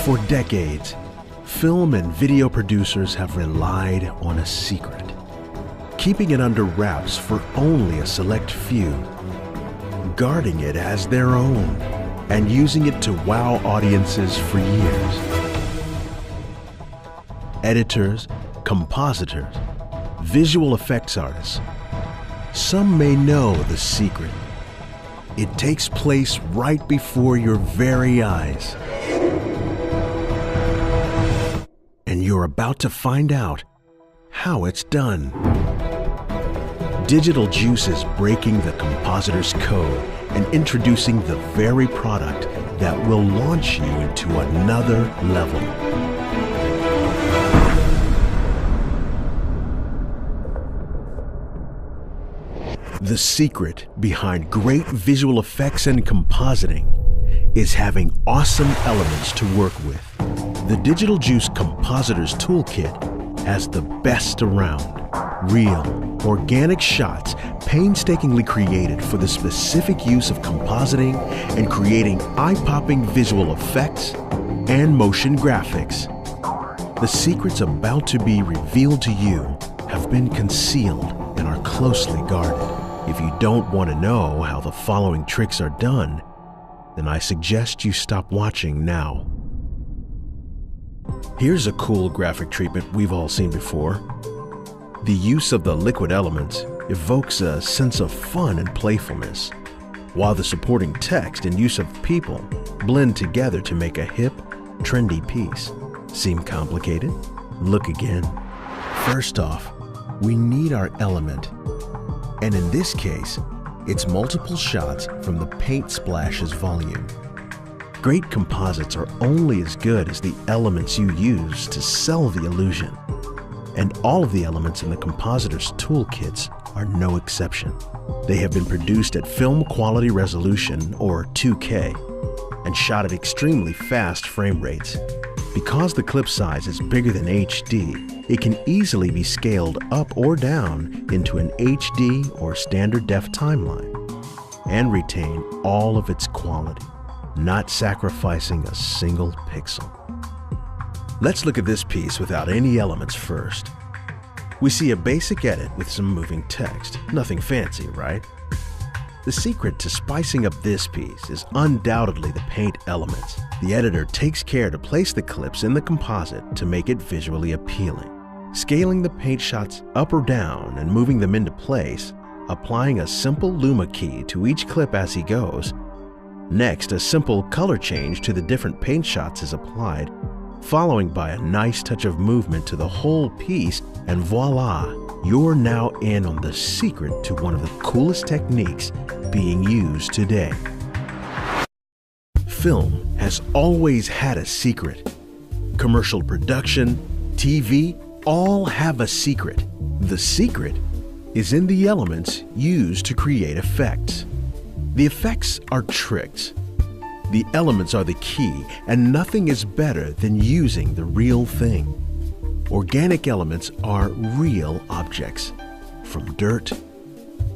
For decades, film and video producers have relied on a secret, keeping it under wraps for only a select few, guarding it as their own, and using it to wow audiences for years. Editors, compositors, visual effects artists. Some may know the secret. It takes place right before your very eyes. And you're about to find out how it's done. Digital Juice is breaking the compositor's code and introducing the very product that will launch you into another level. The secret behind great visual effects and compositing is having awesome elements to work with. The Digital Juice Compositors Toolkit has the best around. Real, organic shots painstakingly created for the specific use of compositing and creating eye-popping visual effects and motion graphics. The secrets about to be revealed to you have been concealed and are closely guarded. If you don't want to know how the following tricks are done, then I suggest you stop watching now. Here's a cool graphic treatment we've all seen before. The use of the liquid elements evokes a sense of fun and playfulness, while the supporting text and use of people blend together to make a hip, trendy piece. Seem complicated? Look again. First off, we need our element. And in this case, it's multiple shots from the paint splashes volume. Great composites are only as good as the elements you use to sell the illusion. And all of the elements in the Compositors Toolkits are no exception. They have been produced at film quality resolution, or 2K, and shot at extremely fast frame rates. Because the clip size is bigger than HD, it can easily be scaled up or down into an HD or standard def timeline and retain all of its quality, not sacrificing a single pixel. Let's look at this piece without any elements first. We see a basic edit with some moving text. Nothing fancy, right? The secret to spicing up this piece is undoubtedly the paint elements. The editor takes care to place the clips in the composite to make it visually appealing. Scaling the paint shots up or down and moving them into place, applying a simple Luma key to each clip as he goes. Next, a simple color change to the different paint shots is applied, following by a nice touch of movement to the whole piece, and voila, you're now in on the secret to one of the coolest techniques being used today. Film has always had a secret. Commercial production, TV, all have a secret. The secret is in the elements used to create effects. The effects are tricks. The elements are the key, and nothing is better than using the real thing. Organic elements are real objects, from dirt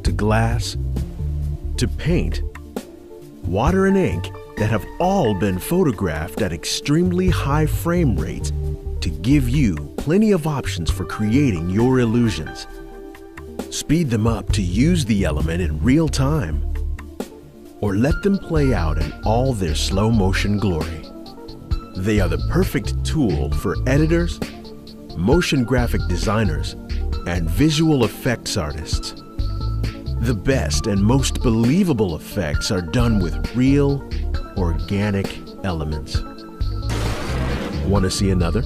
to glass to paint, water and ink that have all been photographed at extremely high frame rates to give you plenty of options for creating your illusions. Speed them up to use the element in real time, or let them play out in all their slow motion glory. They are the perfect tool for editors, motion graphic designers, and visual effects artists. The best and most believable effects are done with real, organic elements. Want to see another?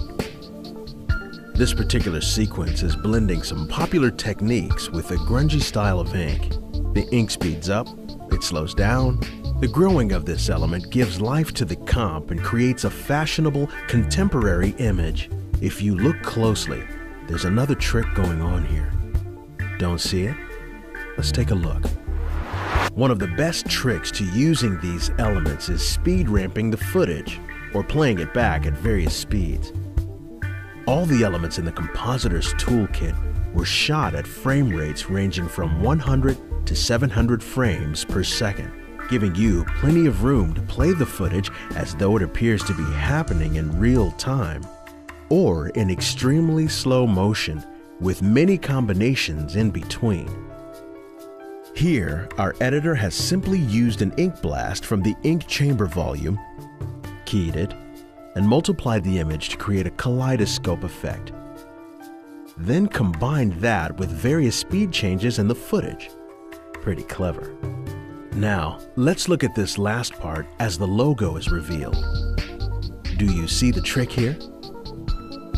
This particular sequence is blending some popular techniques with a grungy style of ink. The ink speeds up, it slows down. The growing of this element gives life to the comp and creates a fashionable, contemporary image. If you look closely, there's another trick going on here. Don't see it? Let's take a look. One of the best tricks to using these elements is speed ramping the footage, or playing it back at various speeds. All the elements in the Compositors Toolkit were shot at frame rates ranging from 100 to 700 frames per second. giving you plenty of room to play the footage as though it appears to be happening in real time, or in extremely slow motion with many combinations in between. Here, our editor has simply used an ink blast from the ink chamber volume, keyed it, and multiplied the image to create a kaleidoscope effect. Then combined that with various speed changes in the footage. Pretty clever. Now, let's look at this last part as the logo is revealed. Do you see the trick here?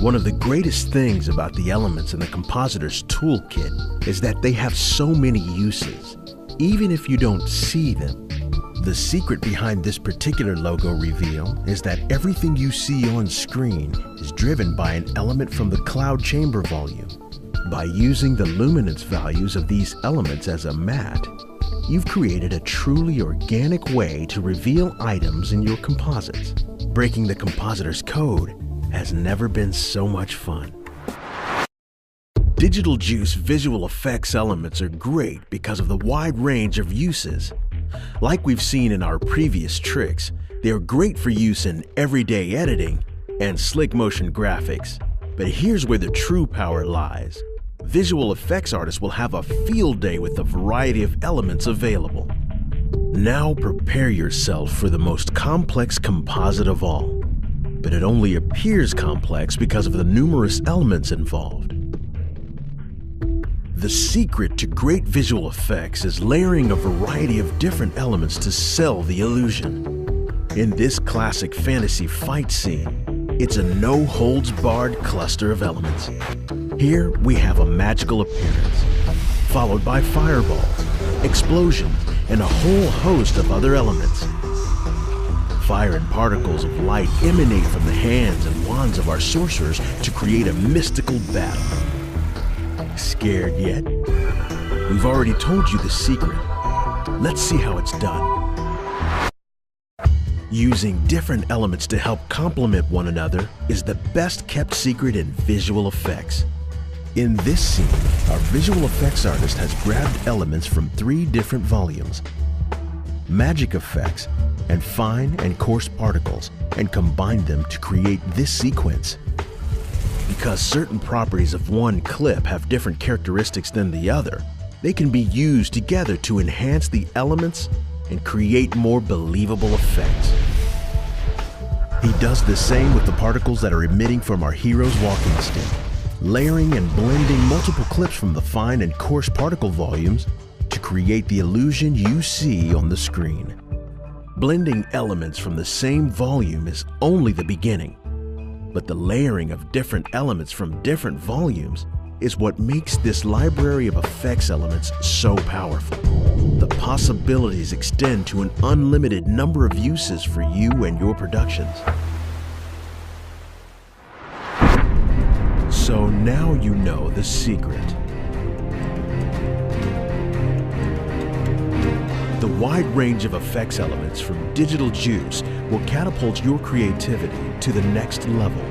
One of the greatest things about the elements in the Compositors toolkit is that they have so many uses, even if you don't see them. The secret behind this particular logo reveal is that everything you see on screen is driven by an element from the cloud chamber volume. By using the luminance values of these elements as a matte, you've created a truly organic way to reveal items in your composites. Breaking the Compositors code has never been so much fun. Digital Juice visual effects elements are great because of the wide range of uses. Like we've seen in our previous tricks, they are great for use in everyday editing and slick motion graphics. But here's where the true power lies. Visual effects artists will have a field day with the variety of elements available. Now prepare yourself for the most complex composite of all. But it only appears complex because of the numerous elements involved. The secret to great visual effects is layering a variety of different elements to sell the illusion. In this classic fantasy fight scene, it's a no-holds-barred cluster of elements. Here we have a magical appearance, followed by fireballs, explosions, and a whole host of other elements. Fire and particles of light emanate from the hands and wands of our sorcerers to create a mystical battle. Scared yet? We've already told you the secret. Let's see how it's done. Using different elements to help complement one another is the best kept secret in visual effects. In this scene, our visual effects artist has grabbed elements from 3 different volumes, magic effects, and fine and coarse particles, and combined them to create this sequence. Because certain properties of one clip have different characteristics than the other, they can be used together to enhance the elements and create more believable effects. He does the same with the particles that are emitting from our hero's walking stick, layering and blending multiple clips from the fine and coarse particle volumes to create the illusion you see on the screen. Blending elements from the same volume is only the beginning. But the layering of different elements from different volumes is what makes this library of effects elements so powerful. The possibilities extend to an unlimited number of uses for you and your productions. So now you know the secret. The wide range of effects elements from Digital Juice will catapult your creativity to the next level.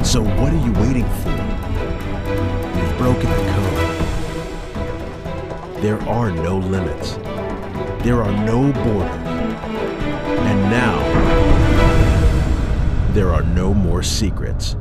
So what are you waiting for? You've broken the code. There are no limits. There are no borders. And now, there are no more secrets.